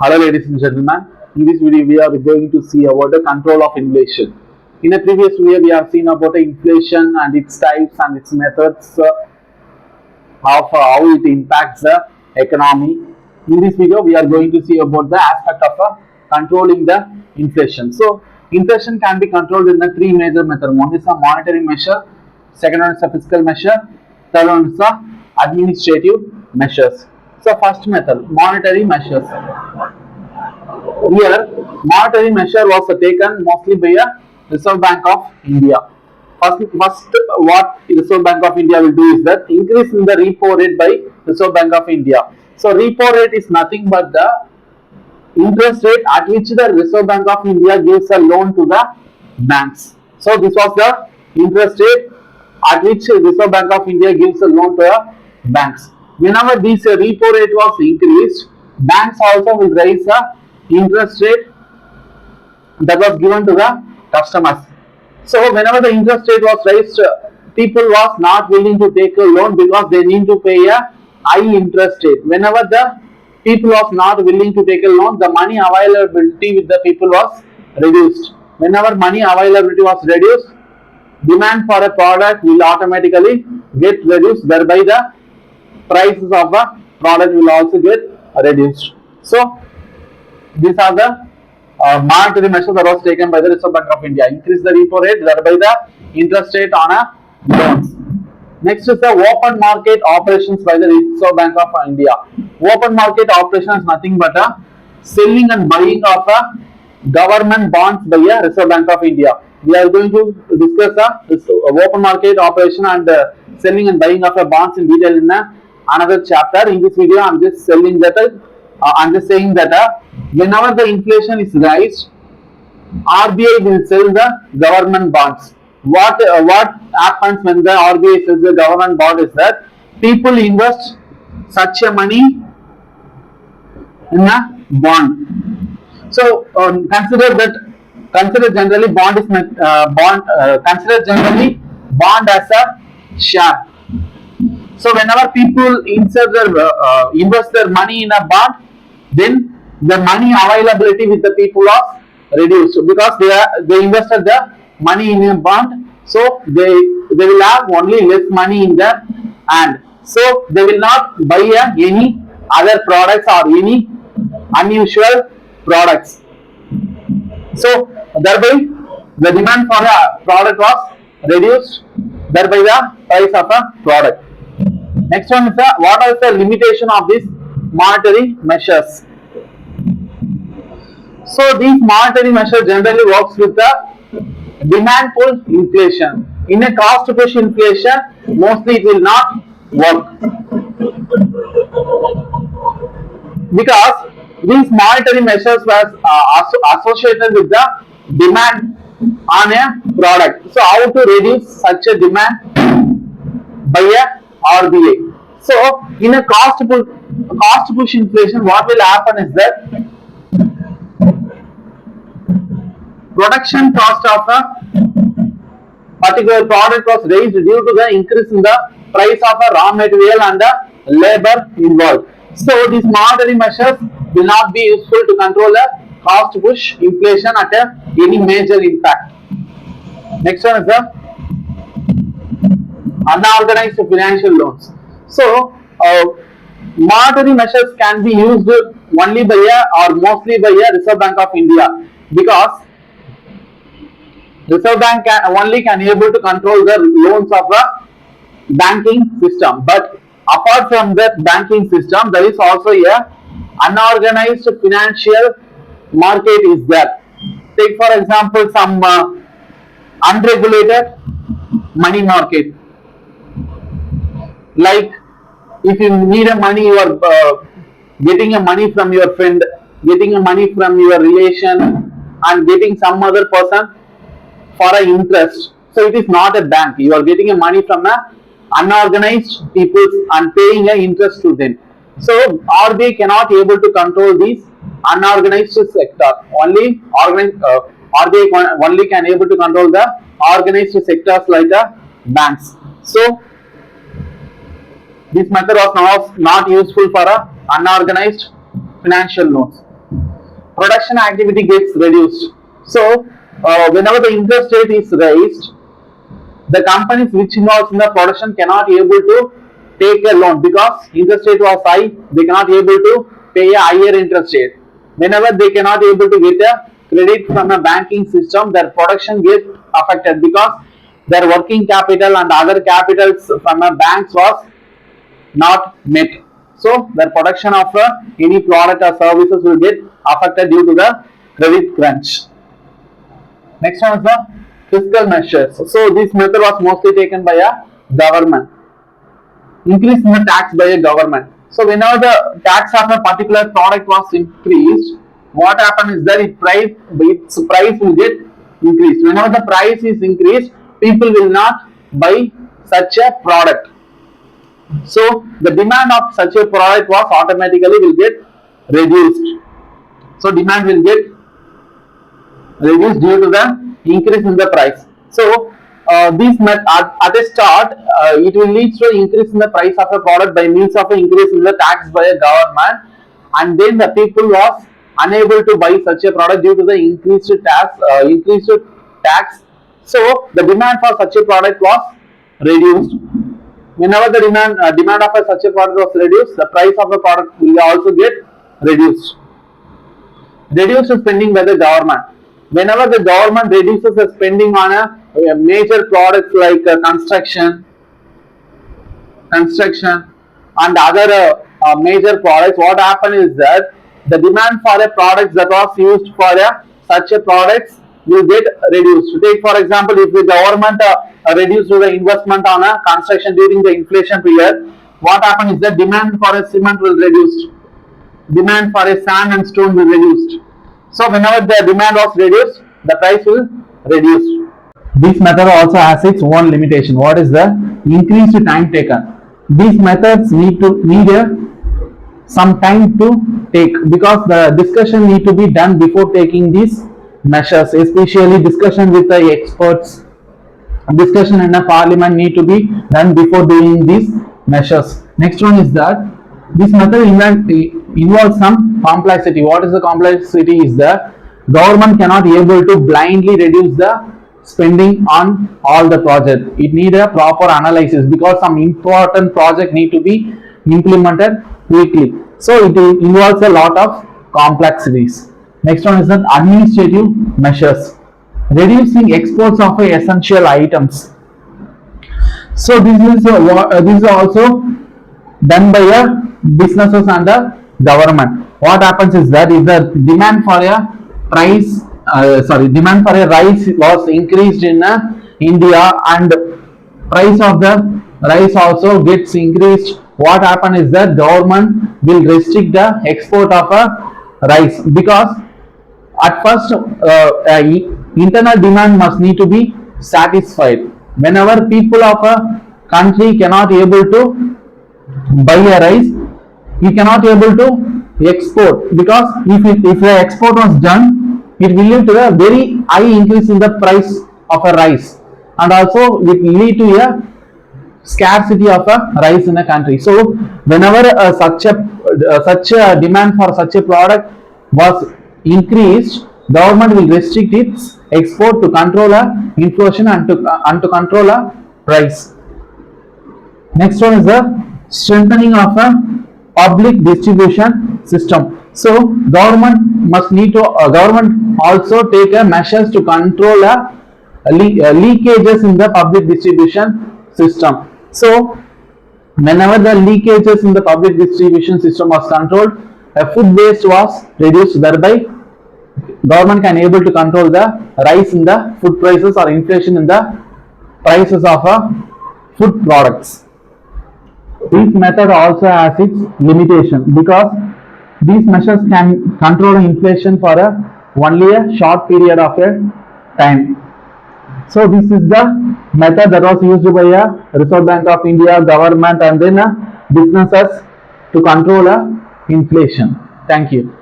Hello ladies and gentlemen, in this video we are going to see about the control of inflation. In the previous video we have seen about the inflation and its types and its methods of how it impacts the economy. In this video we are going to see about the aspect of controlling the inflation. So inflation can be controlled in the three major methods. One is a monetary measure, second one is a fiscal measure, third one is a administrative measures. So first method, monetary measures. Here, monetary measure was taken mostly by a Reserve Bank of India. First, what Reserve Bank of India will do is that increase in the repo rate by Reserve Bank of India. So repo rate is nothing but the interest rate at which the Reserve Bank of India gives a loan to the banks. So this was the interest rate at which Reserve Bank of India gives a loan to the banks. Whenever this repo rate was increased, banks also will raise a interest rate that was given to the customers. So whenever the interest rate was raised, people was not willing to take a loan because they need to pay a high interest rate. Whenever the people was not willing to take a loan, the money availability with the people was reduced. Whenever money availability was reduced, demand for a product will automatically get reduced, thereby the prices of a product will also get reduced. So these are the monetary measures that was taken by the Reserve Bank of India. Increase the repo rate, thereby the interest rate on a loans. Next is the open market operations by the Reserve Bank of India. Open market operation is nothing but a selling and buying of a government bonds by a Reserve Bank of India. We are going to discuss this open market operation and selling and buying of a bonds in detail in another chapter. In this video, I'm just saying that whenever the inflation is raised, RBI will sell the government bonds. What happens when the RBI sells the government bond is that people invest such a money in a bond. So consider generally bond as a share. So whenever people invest their money in a bond, then the money availability with the people was reduced because they invested the money in a bond. So they will have only less money in their hand. So they will not buy any other products or any unusual products. So thereby the demand for a product was reduced, thereby the price of a product. Next one is what is the limitation of these monetary measures? So these monetary measures generally works with the demand pull inflation. In a cost push inflation, mostly it will not work because these monetary measures were associated with the demand on a product. So how to reduce such a demand by a RBA? So in a cost push inflation, what will happen is that production cost of a particular product was raised due to the increase in the price of a raw material and the labor involved. So these monetary measures will not be useful to control the cost push inflation at any major impact. Next one is the unorganized financial loans. So monetary measures can be used only by or mostly by a Reserve Bank of India because Reserve Bank only can able to control the loans of a banking system. But apart from that banking system, there is also a unorganized financial market is there. Take for example some unregulated money market. Like if you need a money, you are getting a money from your friend, getting a money from your relation, and getting some other person for an interest. So it is not a bank. You are getting a money from a unorganized people and paying an interest to them. So RBI cannot able to control these unorganized sector. Only RBI only can able to control the organized sectors like the banks. So this method was not useful for unorganized financial loans. production activity gets reduced. So whenever the interest rate is raised, the companies which involves in the production cannot able to take a loan because interest rate was high. They cannot able to pay a higher interest rate. Whenever they cannot able to get a credit from a banking system, their production gets affected because their working capital and other capitals from a banks was not met. So their production of any product or services will get affected due to the credit crunch. Next one is the fiscal measures. So this method was mostly taken by a government. Increase in the tax by a government. So whenever the tax of a particular product was increased, what happens is that its price will get increased. Whenever the price is increased, people will not buy such a product. So the demand of such a product was automatically will get reduced. So demand will get reduced due to the increase in the price. So this at the start it will lead to increase in the price of a product by means of an increase in the tax by a government, and then the people was unable to buy such a product due to the increased tax. So the demand for such a product was reduced. Whenever the demand of such a product was reduced, the price of the product will also get reduced. Reduced spending by the government. Whenever the government reduces the spending on a major products like construction and other major products, what happens is that the demand for a product that was used for such a products will get reduced. Take for example, if the government reduces the investment on a construction during the inflation period, what happens is that demand for a cement will reduce, demand for a sand and stone will reduce. So whenever the demand was reduced, the price will reduce. This method also has its own limitation. What is the increased time taken? These methods need some time to take because the discussion need to be done before taking these measures, especially discussion with the experts. Discussion in a parliament need to be done before doing these measures. Next one is that this method involves some complexity. What is the complexity? Is the government cannot able to blindly reduce the spending on all the project. It need a proper analysis because some important project need to be implemented quickly. So it involves a lot of complexities. Next one is that administrative measures. Reducing exports of essential items. So this is also done by businesses and the government. What happens is that if the demand for a demand for a rice was increased in India and price of the rice also gets increased, what happens is that government will restrict the export of rice because at first internal demand must need to be satisfied. Whenever people of a country cannot able to buy a rice, you cannot able to export because if the export was done, it will lead to a very high increase in the price of a rice, and also it will lead to a scarcity of a rice in a country. So whenever such a demand for such a product was increased, government will restrict its export to control inflation and to control price. Next one is the strengthening of a public distribution system. So government also take measures to control leakages in the public distribution system. So whenever the leakages in the public distribution system was controlled, food waste was reduced. Thereby government can able to control the rise in the food prices or inflation in the prices of food products. This method also has its limitation because these measures can control inflation for only a short period of time. So this is the method that was used by Reserve Bank of India, government and then businesses to control inflation. Thank you.